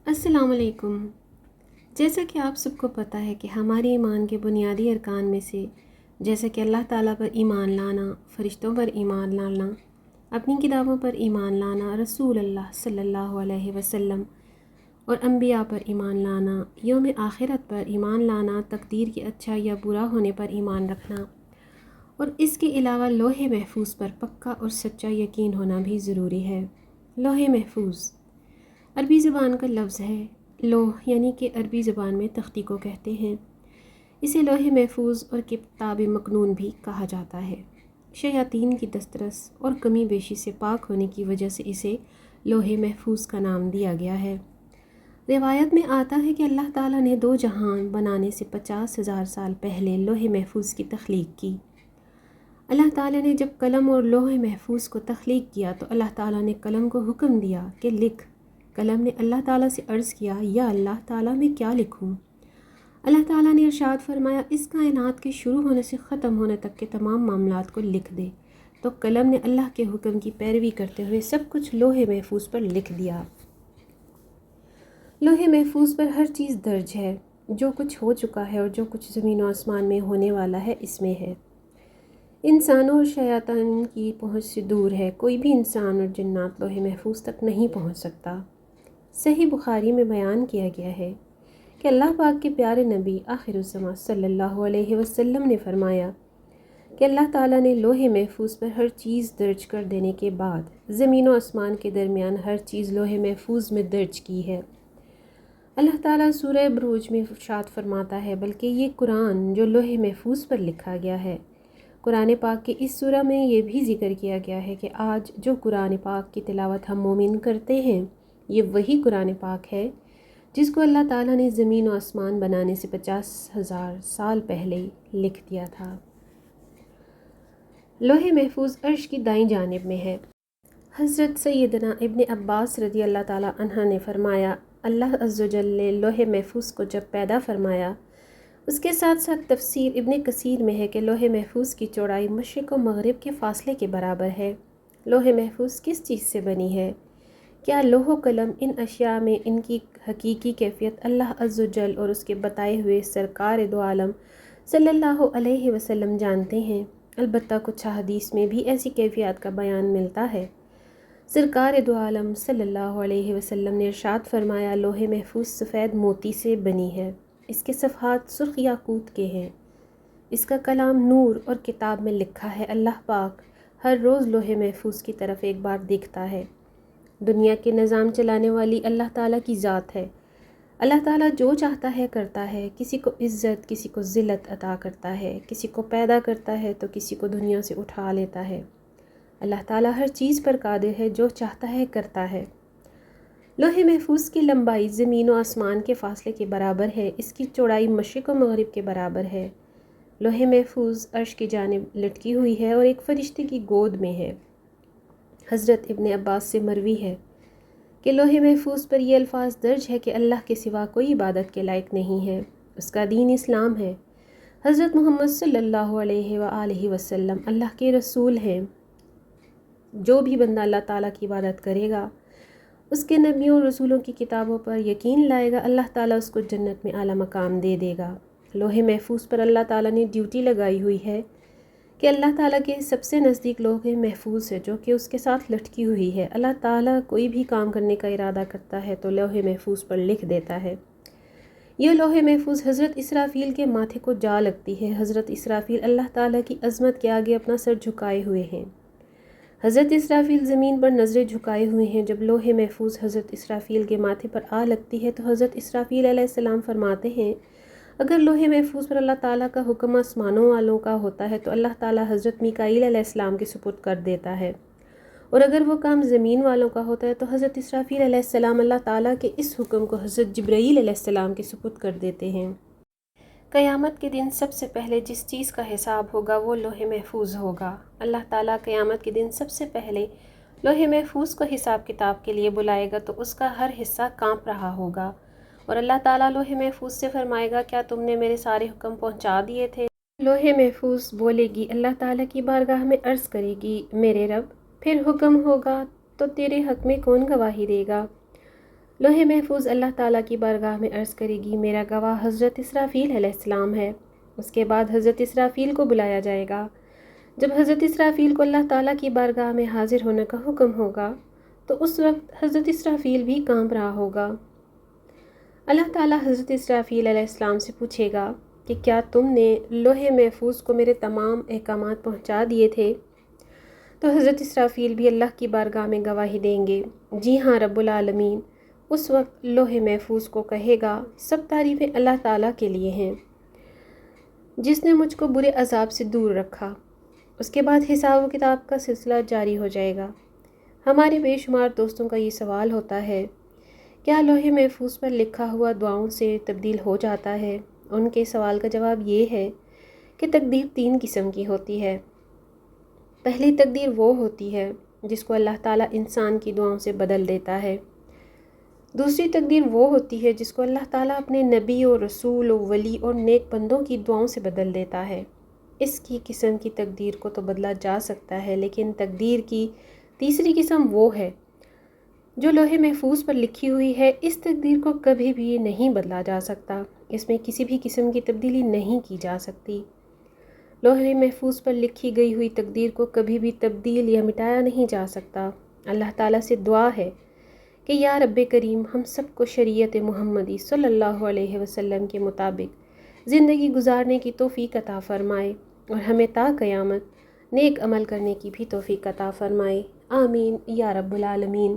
السلام علیکم۔ جیسا کہ آپ سب کو پتہ ہے کہ ہمارے ایمان کے بنیادی ارکان میں سے جیسا کہ اللہ تعالیٰ پر ایمان لانا، فرشتوں پر ایمان لانا، اپنی کتابوں پر ایمان لانا، رسول اللہ صلی اللہ علیہ وسلم اور انبیاء پر ایمان لانا، یوم آخرت پر ایمان لانا، تقدیر کے اچھا یا برا ہونے پر ایمان رکھنا اور اس کے علاوہ لوح محفوظ پر پکا اور سچا یقین ہونا بھی ضروری ہے۔ لوح محفوظ عربی زبان کا لفظ ہے۔ لوح یعنی کہ عربی زبان میں تختی کو کہتے ہیں۔ اسے لوح محفوظ اور کتاب مکنون بھی کہا جاتا ہے۔ شیاطین کی دسترس اور کمی بیشی سے پاک ہونے کی وجہ سے اسے لوح محفوظ کا نام دیا گیا ہے۔ روایت میں آتا ہے کہ اللہ تعالیٰ نے دو جہان بنانے سے 50,000 سال پہلے لوح محفوظ کی تخلیق کی۔ اللہ تعالیٰ نے جب قلم اور لوح محفوظ کو تخلیق کیا تو اللہ تعالیٰ نے قلم کو حکم دیا کہ لکھ۔ قلم نے اللہ تعالیٰ سے عرض کیا، یا اللہ تعالیٰ میں کیا لکھوں؟ اللہ تعالیٰ نے ارشاد فرمایا، اس کائنات کے شروع ہونے سے ختم ہونے تک کے تمام معاملات کو لکھ دے۔ تو قلم نے اللہ کے حکم کی پیروی کرتے ہوئے سب کچھ لوح محفوظ پر لکھ دیا۔ لوح محفوظ پر ہر چیز درج ہے، جو کچھ ہو چکا ہے اور جو کچھ زمین و آسمان میں ہونے والا ہے اس میں ہے۔ انسانوں اور شیاطین کی پہنچ سے دور ہے، کوئی بھی انسان اور جنات لوح محفوظ تک نہیں پہنچ سکتا۔ صحیح بخاری میں بیان کیا گیا ہے کہ اللہ پاک کے پیارے نبی آخر الزماں صلی اللہ علیہ وسلم نے فرمایا کہ اللہ تعالیٰ نے لوح محفوظ پر ہر چیز درج کر دینے کے بعد زمین و آسمان کے درمیان ہر چیز لوح محفوظ میں درج کی ہے۔ اللہ تعالیٰ سورہ بروج میں ارشاد فرماتا ہے، بلکہ یہ قرآن جو لوح محفوظ پر لکھا گیا ہے۔ قرآن پاک کے اس سورہ میں یہ بھی ذکر کیا گیا ہے کہ آج جو قرآن پاک کی تلاوت ہم مومن کرتے ہیں، یہ وہی قرآن پاک ہے جس کو اللہ تعالیٰ نے زمین و آسمان بنانے سے 50,000 سال پہلے لکھ دیا تھا۔ لوح محفوظ عرش کی دائیں جانب میں ہے۔ حضرت سیدنا ابن عباس رضی اللہ تعالیٰ عنہ نے فرمایا، اللہ عز و جل نے لوح محفوظ کو جب پیدا فرمایا، اس کے ساتھ ساتھ تفسیر ابن کثیر میں ہے کہ لوح محفوظ کی چوڑائی مشرق و مغرب کے فاصلے کے برابر ہے۔ لوح محفوظ کس چیز سے بنی ہے؟ کیا لوح و قلم ان اشیاء میں ان کی حقیقی کیفیت اللہ عز و جل اور اس کے بتائے ہوئے سرکار دو عالم صلی اللہ علیہ وسلم جانتے ہیں؟ البتہ کچھ حدیث میں بھی ایسی کیفیات کا بیان ملتا ہے۔ سرکار دو عالم صلی اللہ علیہ وسلم نے ارشاد فرمایا، لوح محفوظ سفید موتی سے بنی ہے، اس کے صفحات سرخ یاقوت کے ہیں، اس کا کلام نور اور کتاب میں لکھا ہے۔ اللہ پاک ہر روز لوح محفوظ کی طرف ایک بار دیکھتا ہے۔ دنیا کے نظام چلانے والی اللہ تعالیٰ کی ذات ہے۔ اللہ تعالیٰ جو چاہتا ہے کرتا ہے، کسی کو عزت کسی کو ذلت عطا کرتا ہے، کسی کو پیدا کرتا ہے تو کسی کو دنیا سے اٹھا لیتا ہے۔ اللہ تعالیٰ ہر چیز پر قادر ہے، جو چاہتا ہے کرتا ہے۔ لوح محفوظ کی لمبائی زمین و آسمان کے فاصلے کے برابر ہے، اس کی چوڑائی مشرق و مغرب کے برابر ہے۔ لوح محفوظ عرش کی جانب لٹکی ہوئی ہے اور ایک فرشتے کی گود میں ہے۔ حضرت ابن عباس سے مروی ہے کہ لوح محفوظ پر یہ الفاظ درج ہے کہ اللہ کے سوا کوئی عبادت کے لائق نہیں ہے، اس کا دین اسلام ہے۔ حضرت محمد صلی اللہ علیہ وآلہ وسلم اللہ کے رسول ہیں۔ جو بھی بندہ اللہ تعالیٰ کی عبادت کرے گا، اس کے نبیوں اور رسولوں کی کتابوں پر یقین لائے گا، اللہ تعالیٰ اس کو جنت میں اعلیٰ مقام دے دے گا۔ لوح محفوظ پر اللہ تعالیٰ نے ڈیوٹی لگائی ہوئی ہے کہ اللہ تعالیٰ کے سب سے نزدیک لوح محفوظ ہے جو کہ اس کے ساتھ لٹکی ہوئی ہے۔ اللہ تعالیٰ کوئی بھی کام کرنے کا ارادہ کرتا ہے تو لوح محفوظ پر لکھ دیتا ہے۔ یہ لوح محفوظ حضرت اسرافیل کے ماتھے کو جا لگتی ہے۔ حضرت اسرافیل اللہ تعالیٰ کی عظمت کے آگے اپنا سر جھکائے ہوئے ہیں۔ حضرت اسرافیل زمین پر نظریں جھکائے ہوئے ہیں۔ جب لوح محفوظ حضرت اسرافیل کے ماتھے پر آ لگتی ہے تو حضرت اسرافیل علیہ السلام فرماتے ہیں، اگر لوح محفوظ پر اللہ تعالیٰ کا حکم آسمانوں والوں کا ہوتا ہے تو اللہ تعالیٰ حضرت میکائیل علیہ السلام کے سپرد کر دیتا ہے، اور اگر وہ کام زمین والوں کا ہوتا ہے تو حضرت اسرافیل علیہ السلام اللہ تعالیٰ کے اس حکم کو حضرت جبرائیل علیہ السلام کے سپرد کر دیتے ہیں۔ قیامت کے دن سب سے پہلے جس چیز کا حساب ہوگا وہ لوح محفوظ ہوگا۔ اللہ تعالیٰ قیامت کے دن سب سے پہلے لوح محفوظ کو حساب کتاب کے لیے بلائے گا تو اس کا ہر حصہ کانپ رہا ہوگا، اور اللہ تعالیٰ لوح محفوظ سے فرمائے گا، کیا تم نے میرے سارے حکم پہنچا دیے تھے؟ لوح محفوظ بولے گی، اللہ تعالیٰ کی بارگاہ میں عرض کرے گی، میرے رب، پھر حکم ہوگا تو تیرے حق میں کون گواہی دے گا؟ لوح محفوظ اللہ تعالیٰ کی بارگاہ میں عرض کرے گی میرا گواہ حضرت اسرافیل علیہ السلام ہے۔ اس کے بعد حضرت اسرافیل کو بلایا جائے گا۔ جب حضرت اسرافیل کو اللہ تعالیٰ کی بارگاہ میں حاضر ہونے کا حکم ہوگا تو اس وقت حضرت اسرافیل بھی کانپ رہا ہوگا۔ اللہ تعالیٰ حضرت اسرافیل علیہ السلام سے پوچھے گا کہ کیا تم نے لوح محفوظ کو میرے تمام احکامات پہنچا دیے تھے؟ تو حضرت اسرافیل بھی اللہ کی بارگاہ میں گواہی دیں گے، جی ہاں رب العالمین۔ اس وقت لوح محفوظ کو کہے گا سب تعریفیں اللہ تعالیٰ کے لیے ہیں جس نے مجھ کو برے عذاب سے دور رکھا۔ اس کے بعد حساب و کتاب کا سلسلہ جاری ہو جائے گا۔ ہمارے بے شمار دوستوں کا یہ سوال ہوتا ہے، کیا لوح محفوظ پر لکھا ہوا دعاؤں سے تبدیل ہو جاتا ہے؟ ان کے سوال کا جواب یہ ہے کہ تقدیر 3 قسم کی ہوتی ہے۔ پہلی تقدیر وہ ہوتی ہے جس کو اللہ تعالیٰ انسان کی دعاؤں سے بدل دیتا ہے۔ دوسری تقدیر وہ ہوتی ہے جس کو اللہ تعالیٰ اپنے نبی اور رسول و ولی اور نیک بندوں کی دعاؤں سے بدل دیتا ہے۔ اس کی قسم کی تقدیر کو تو بدلا جا سکتا ہے، لیکن تقدیر کی تیسری قسم وہ ہے جو لوح محفوظ پر لکھی ہوئی ہے۔ اس تقدیر کو کبھی بھی نہیں بدلا جا سکتا، اس میں کسی بھی قسم کی تبدیلی نہیں کی جا سکتی۔ لوح محفوظ پر لکھی گئی ہوئی تقدیر کو کبھی بھی تبدیل یا مٹایا نہیں جا سکتا۔ اللہ تعالیٰ سے دعا ہے کہ یا رب کریم ہم سب کو شریعت محمدی صلی اللہ علیہ وسلم کے مطابق زندگی گزارنے کی توفیق عطا فرمائے اور ہمیں تا قیامت نیک عمل کرنے کی بھی توفیق عطا فرمائے، آمین یا رب العالمین۔